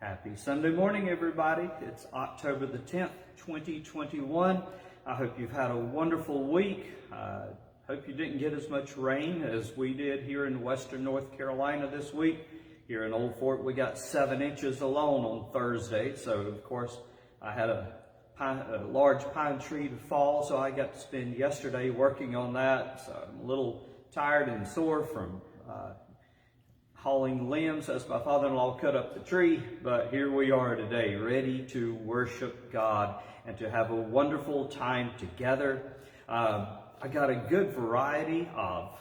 Happy Sunday morning, everybody. It's October the 10th, 2021. I hope you've had a wonderful week. Hope you didn't get as much rain as we did here in western North Carolina this week. Here in Old Fort, we got 7 inches alone on Thursday. So, of course, I had a large pine tree to fall, so I got to spend yesterday working on that. So I'm a little tired and sore from hauling limbs as my father-in-law cut up the tree, but here we are today, ready to worship God and to have a wonderful time together. I got a good variety of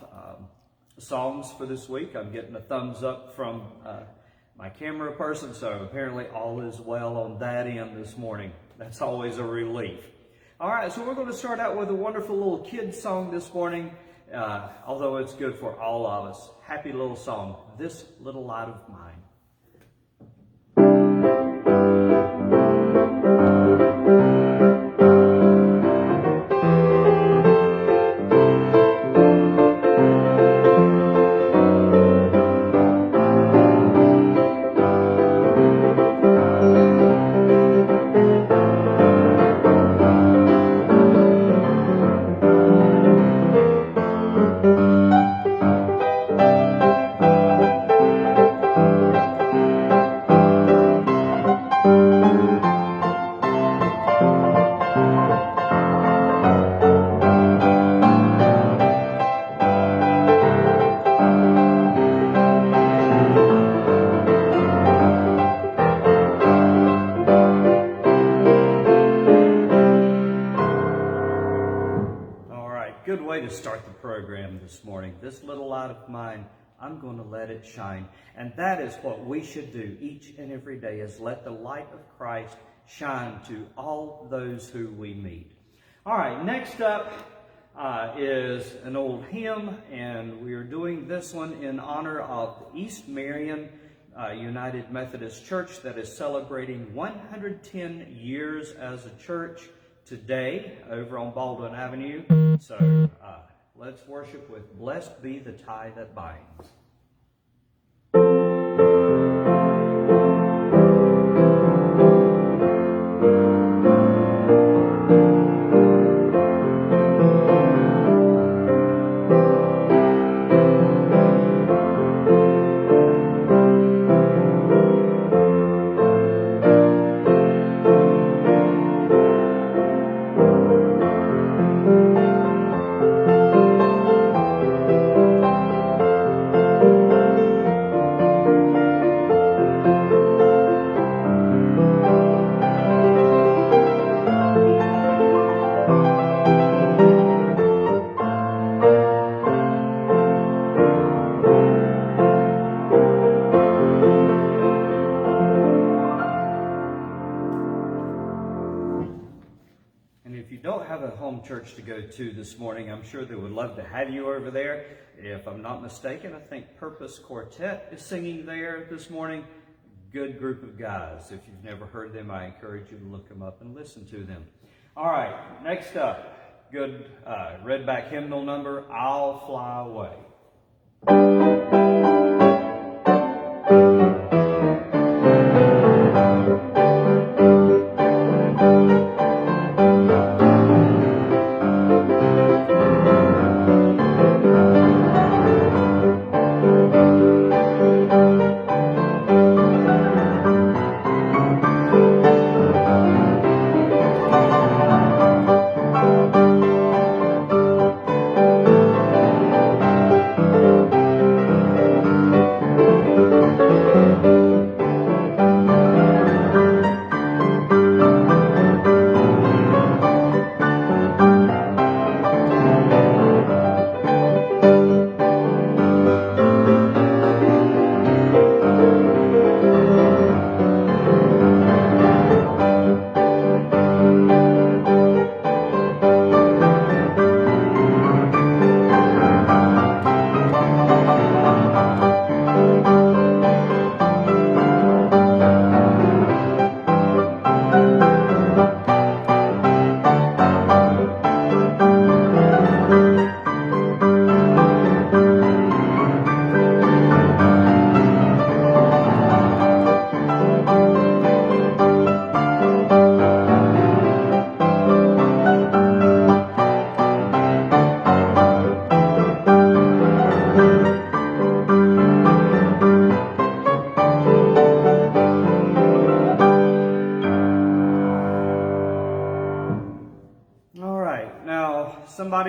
songs for this week. I'm getting a thumbs up from my camera person, so apparently all is well on that end this morning. That's always a relief. All right, so we're going to start out with a wonderful little kid song this morning. Although it's good for all of us. Happy little song, This Little Light of Mine. Good way to start the program this morning. This little light of mine, I'm going to let it shine. And that is what we should do each and every day, is let the light of Christ shine to all those who we meet. All right, next up is an old hymn, and we are doing this one in honor of East Marion United Methodist Church that is celebrating 110 years as a church today over on Baldwin Avenue. So let's worship with Blessed Be the Tie That Binds. Church to go to this morning, I'm sure they would love to have you over there. If I'm not mistaken, I think Purpose Quartet is singing there this morning. Good group of guys. If you've never heard them, I encourage you to look them up and listen to them. All right, next up, good redback hymnal number, I'll Fly Away.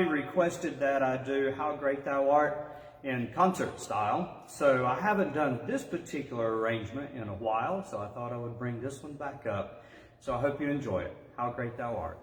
somebody requested that I do How Great Thou Art in concert style. So I haven't done this particular arrangement in a while, so I thought I would bring this one back up. So I hope you enjoy it. How Great Thou Art.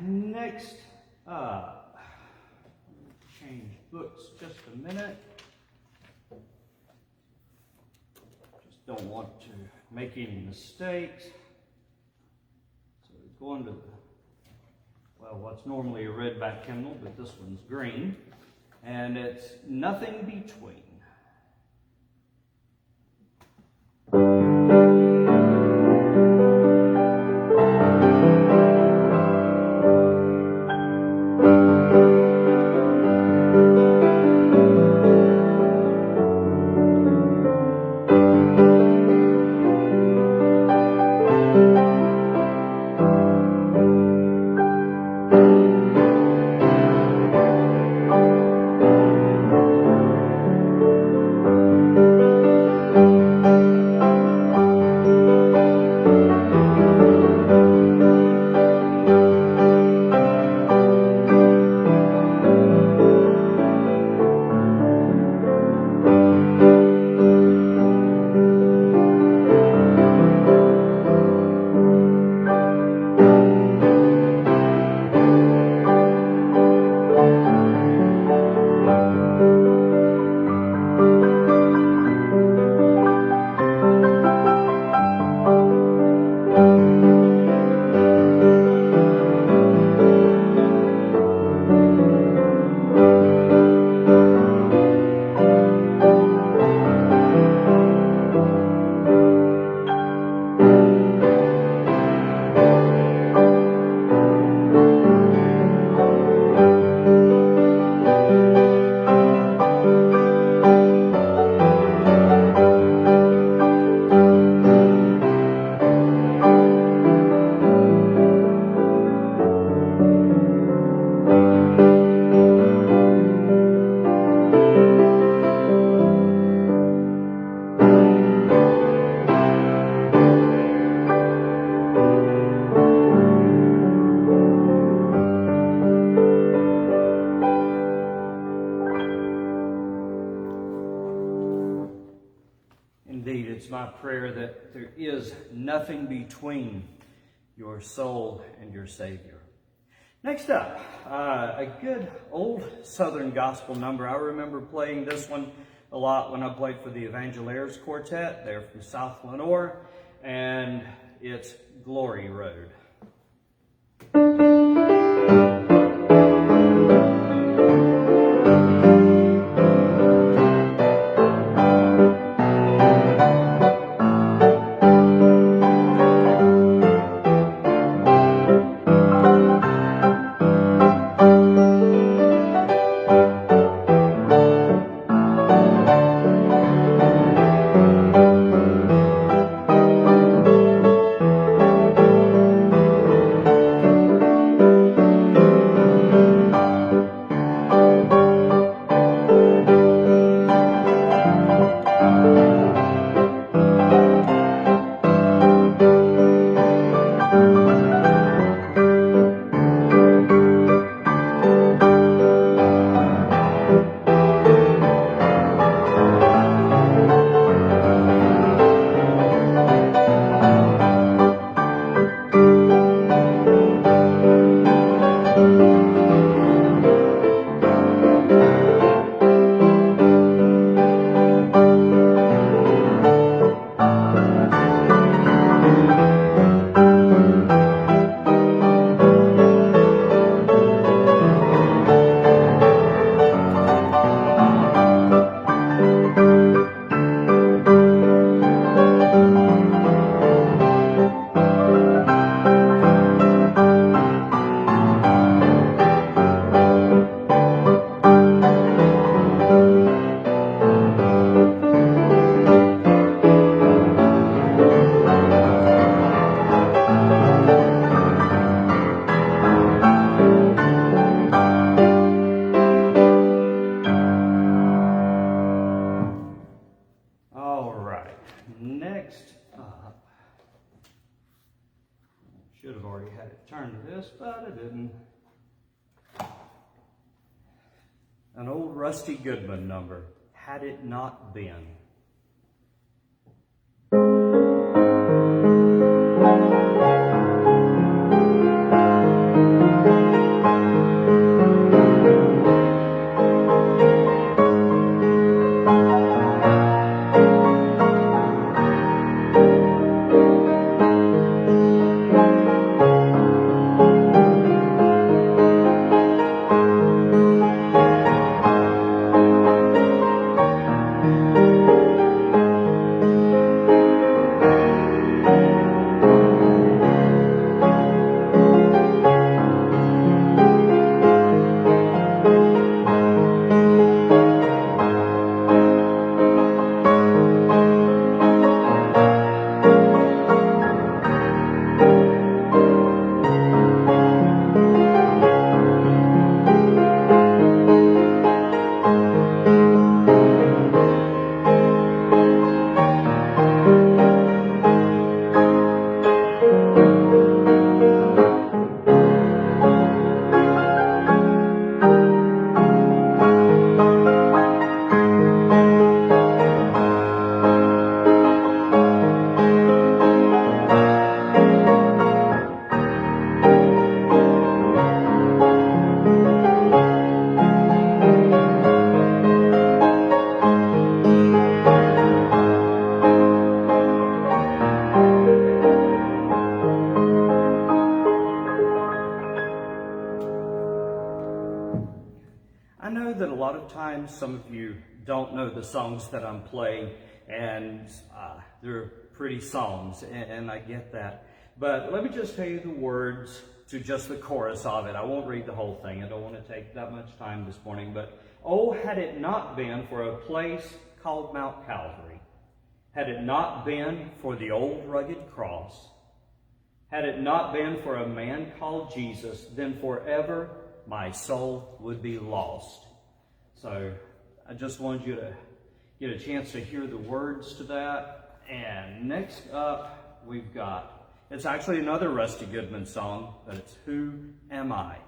Next, change books just a minute. Just don't want to make any mistakes. So we're going to, what's normally a red back hymnal, but this one's green. And it's Nothing Between. indeed, it's my prayer that there is nothing between your soul and your Savior. Next up, a good old Southern gospel number. I remember playing this one a lot when I played for the Evangeliers Quartet. They're from South Lenore, and it's Glory Road. Next up, should have already had it turned to this, but I didn't. An old Rusty Goodman number, Had It Not Been. I know that a lot of times some of you don't know the songs that I'm playing, and they're pretty songs, and I get that. But let me just tell you the words to just the chorus of it. I won't read the whole thing. I don't want to take that much time this morning. But, oh, had it not been for a place called Mount Calvary, had it not been for the old rugged cross, had it not been for a man called Jesus, then forever my soul would be lost. So I just wanted you to get a chance to hear the words to that. And next up, we've got, it's actually another Rusty Goodman song, but it's Who Am I?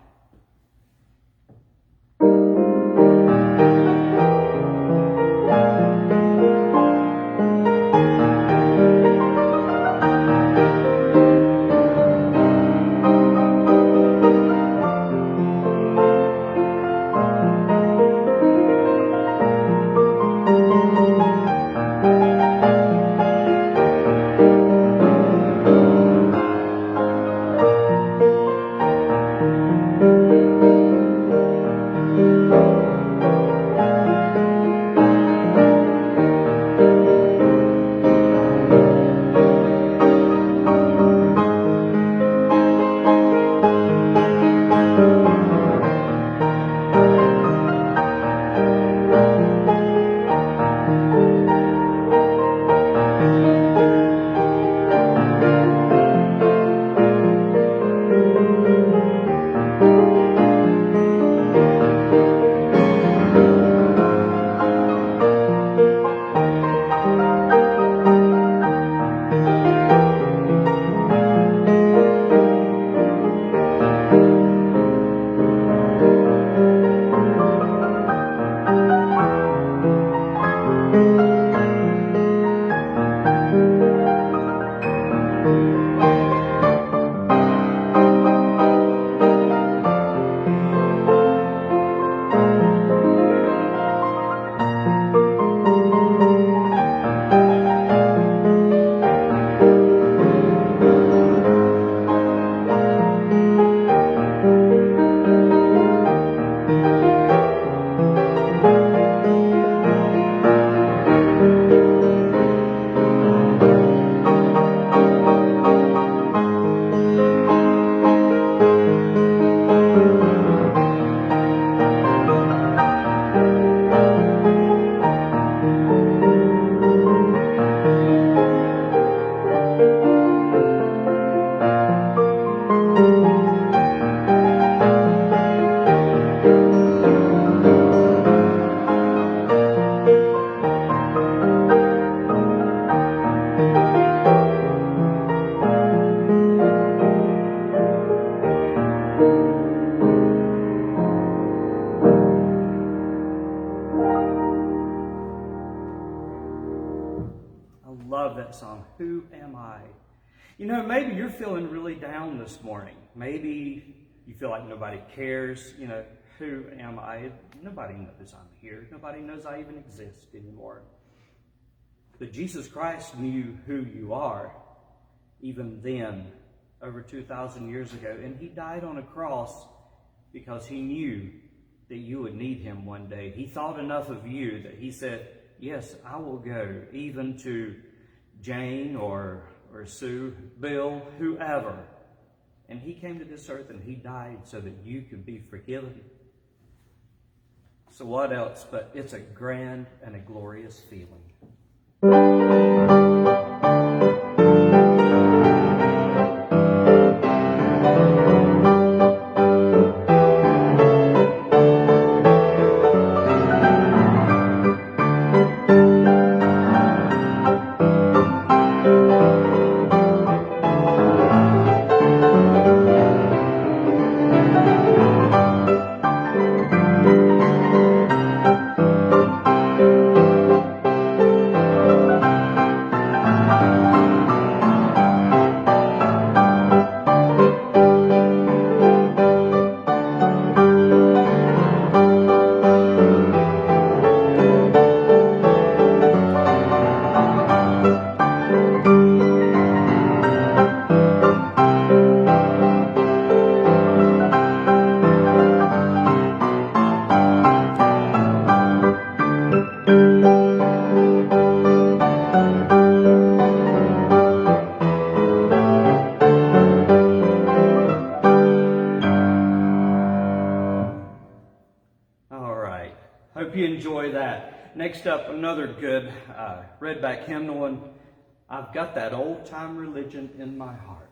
love that song, Who Am I? You know, maybe you're feeling really down this morning. Maybe you feel like nobody cares. You know, who am I? Nobody knows I'm here. Nobody knows I even exist anymore. But Jesus Christ knew who you are even then, over 2,000 years ago. And he died on a cross because he knew that you would need him one day. He thought enough of you that he said, yes, I will go, even to Jane or Sue, Bill, whoever. And he came to this earth and he died so that you could be forgiven. So what else? But it's a grand and a glorious feeling. Hope you enjoy that. Next up, another good Redback hymnal, and I've got that old-time religion in my heart.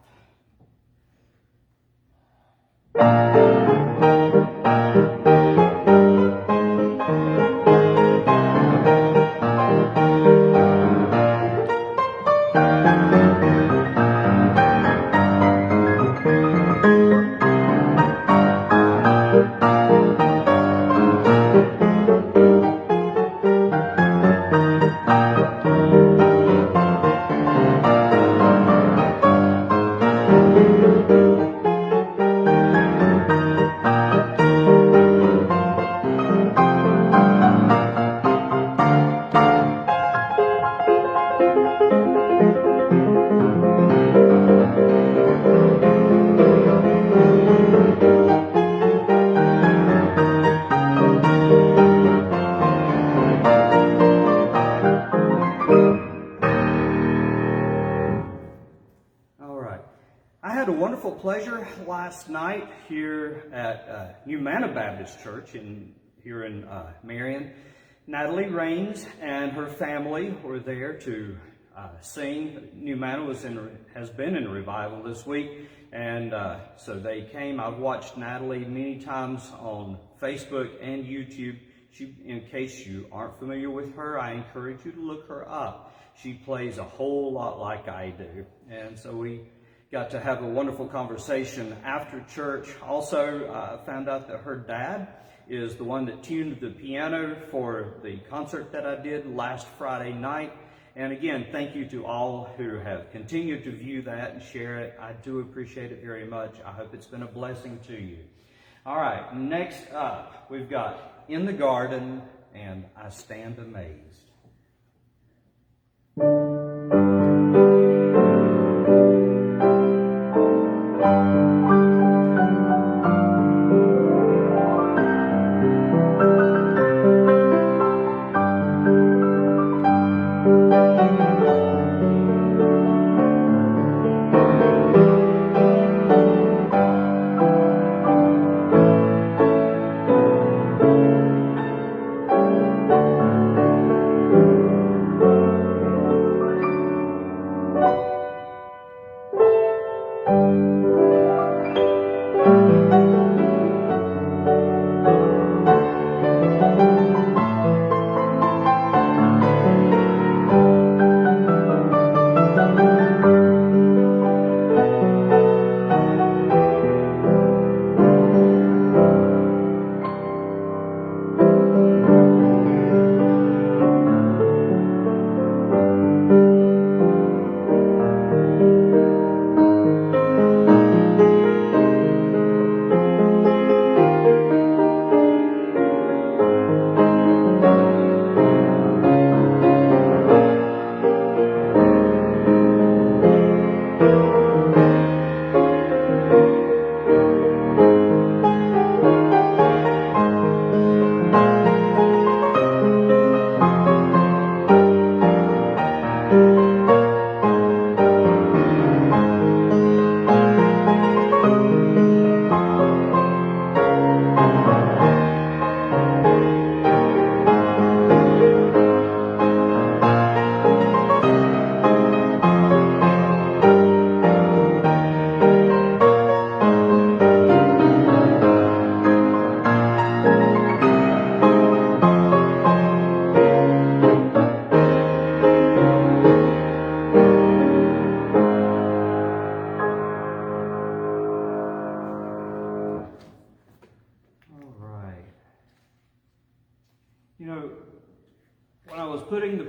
Pleasure last night here at New Manna Baptist Church here in Marion. Natalie Raines and her family were there to sing. New Manna has been in revival this week, and so they came. I've watched Natalie many times on Facebook and YouTube. In case you aren't familiar with her, I encourage you to look her up. She plays a whole lot like I do, and so we got to have a wonderful conversation after church. Also, found out that her dad is the one that tuned the piano for the concert that I did last Friday night. And again, thank you to all who have continued to view that and share it. I do appreciate it very much. I hope it's been a blessing to you. All right, next up, we've got In the Garden and I Stand Amazed.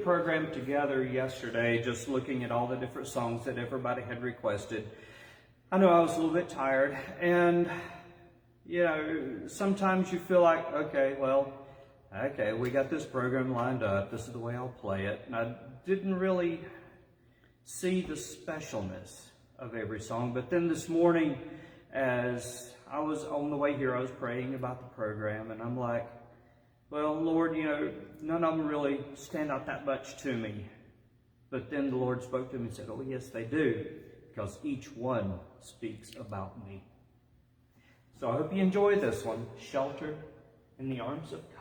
program together yesterday, just looking at all the different songs that everybody had requested, I know I was a little bit tired, and sometimes you feel like, okay, we got this program lined up, this is the way I'll play it, and I didn't really see the specialness of every song. But then this morning, as I was on the way here, I was praying about the program, and I'm like, well, Lord, none of them really stand out that much to me. But then the Lord spoke to me and said, oh, yes, they do, because each one speaks about me. So I hope you enjoy this one, Sheltered in the Arms of God.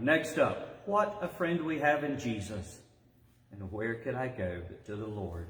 Next up, what a friend we have in Jesus, and where could I go but to the Lord?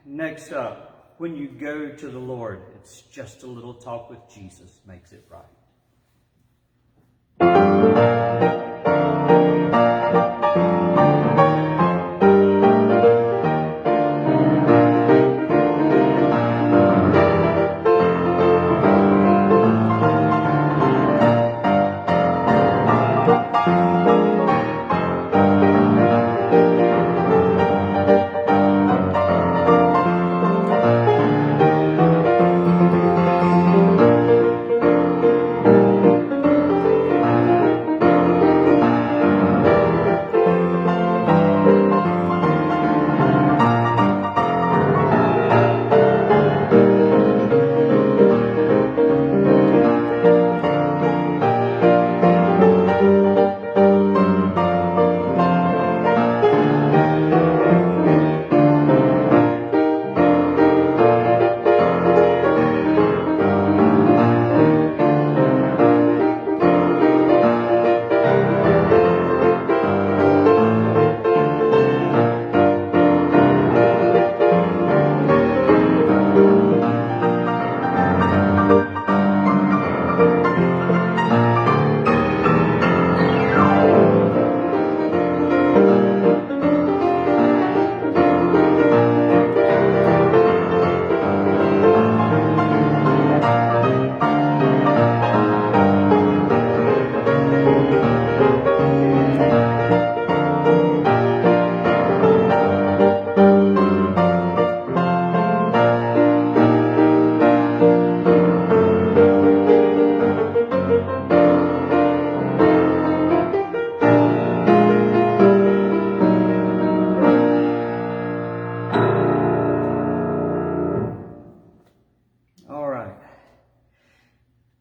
Next up, when you go to the Lord, it's just a little talk with Jesus makes it right.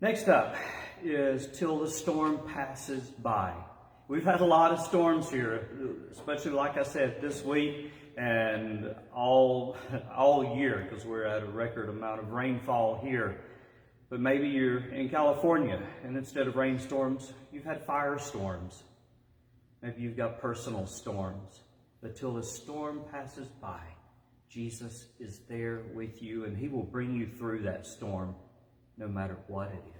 Next up is till the storm passes by. We've had a lot of storms here, especially like I said this week and all year, because we're at a record amount of rainfall here. But maybe you're in California and instead of rainstorms, you've had firestorms. Maybe you've got personal storms. But till the storm passes by, Jesus is there with you, and he will bring you through that storm no matter what it is.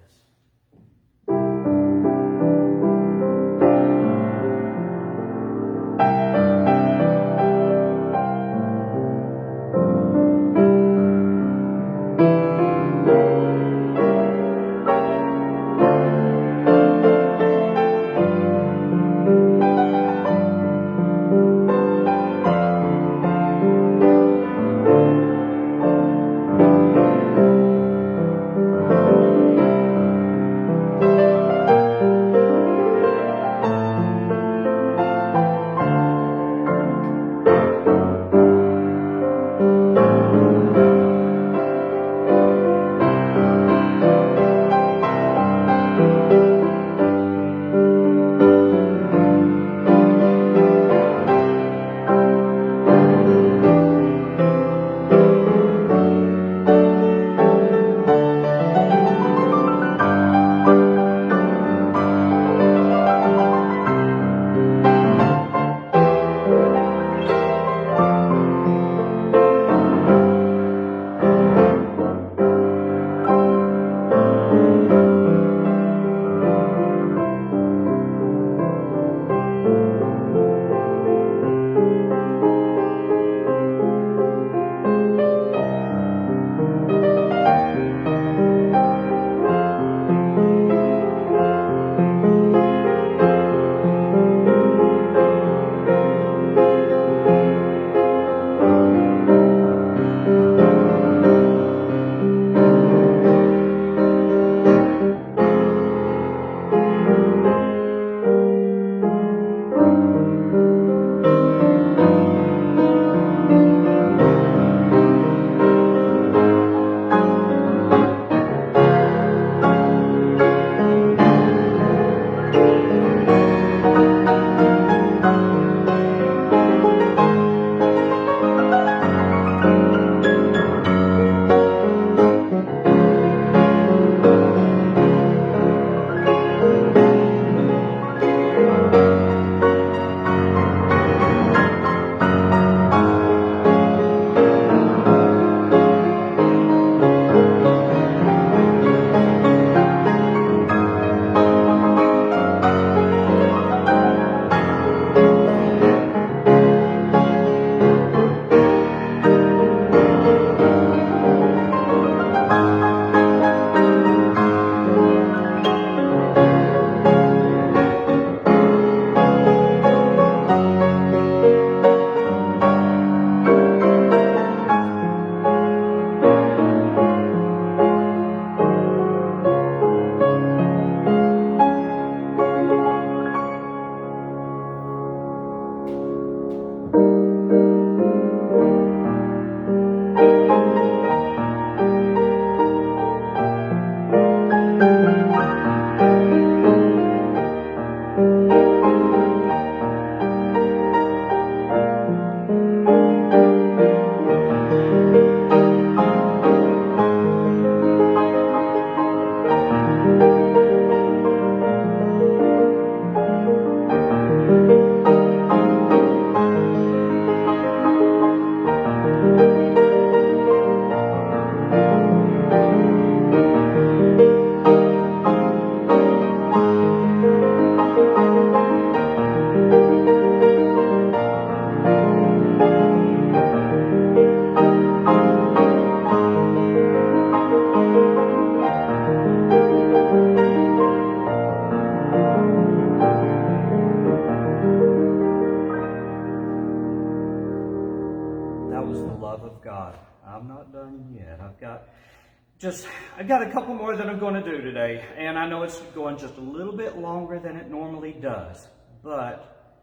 I've got a couple more that I'm going to do today, and I know it's going just a little bit longer than it normally does, but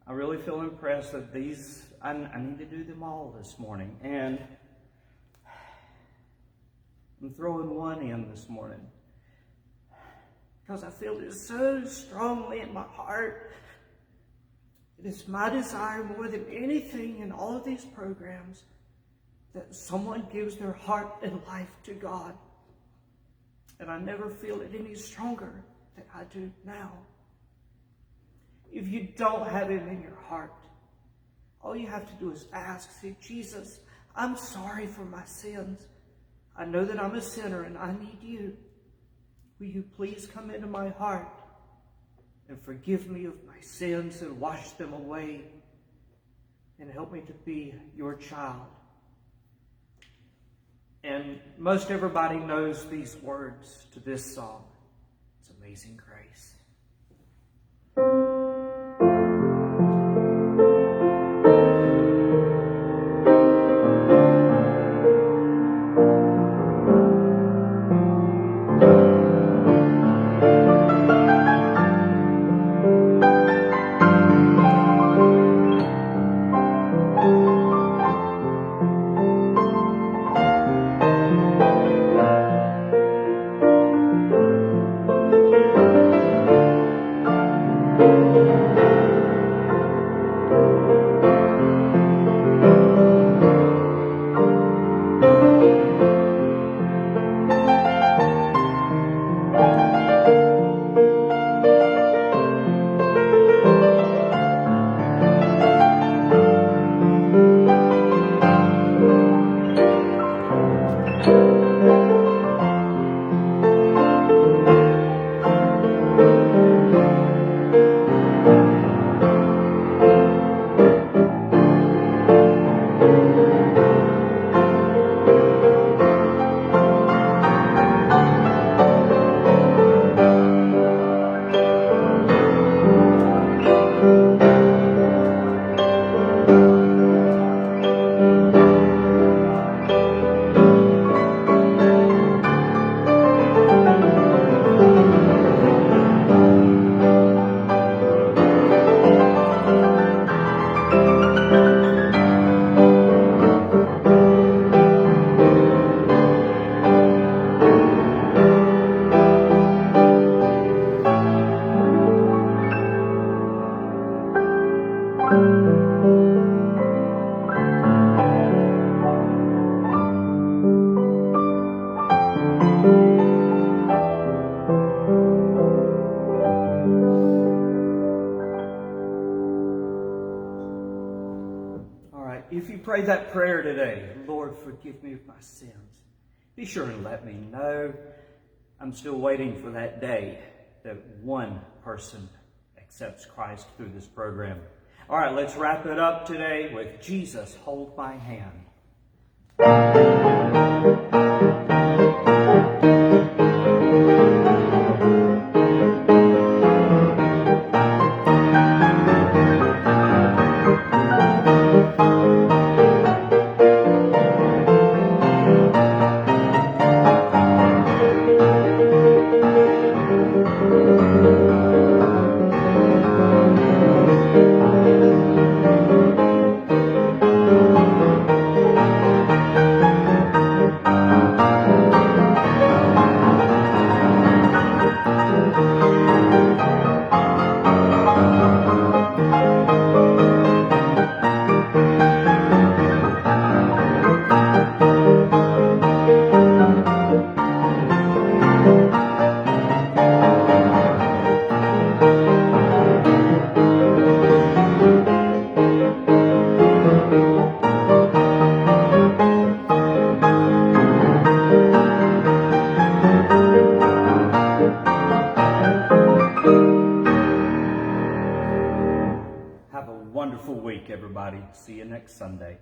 I really feel impressed that these, I need to do them all this morning, and I'm throwing one in this morning. because I feel it so strongly in my heart. It is my desire more than anything in all of these programs that someone gives their heart and life to God. And I never feel it any stronger than I do now. If you don't have him in your heart, all you have to do is ask, say, Jesus, I'm sorry for my sins. I know that I'm a sinner and I need you. Will you please come into my heart and forgive me of my sins and wash them away and help me to be your child? And most everybody knows these words to this song. It's Amazing Grace. If you prayed that prayer today, Lord, forgive me of my sins, be sure and let me know. I'm still waiting for that day that one person accepts Christ through this program. All right, let's wrap it up today with Jesus, Hold My Hand. Have a wonderful week, everybody. See you next Sunday.